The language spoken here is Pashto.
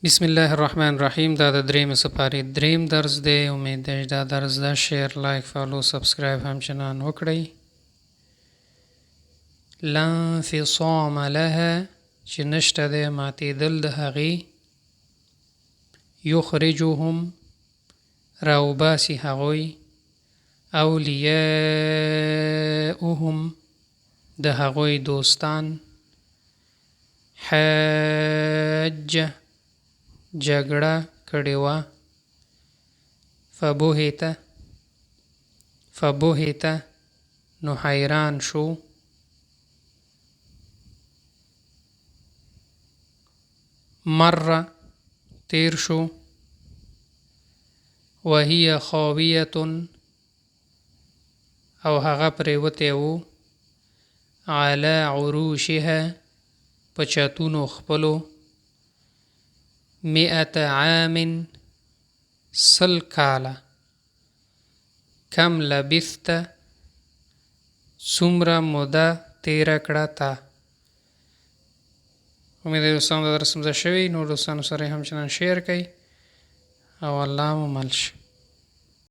بسم الله الرحمن الرحیم. دا د دریم سپارې دریم درس دی. امید ده دا درس دا شیر لایک فالو سبسکرایب همچنان وکړئ. لا انفصام لها چې نشته دی ماتېدل د هغې. یخرجهم راوباسي هغوی. اولیاؤهم د هغوی دوستان. حاجه جګړه کړې وه. فبهت نو حیران شو. مره تیر شو. وهي خاویة او هغه پریوتی و. علی عروشها په چتونو خپلو. 100 عام 100 کاله. کم لبثت څومره موده تیره کړه تا. امید ده دوستانو دا درس مزه شوی. نور دوستانو سره همچنان شیر کړئ او الله مو مل شي.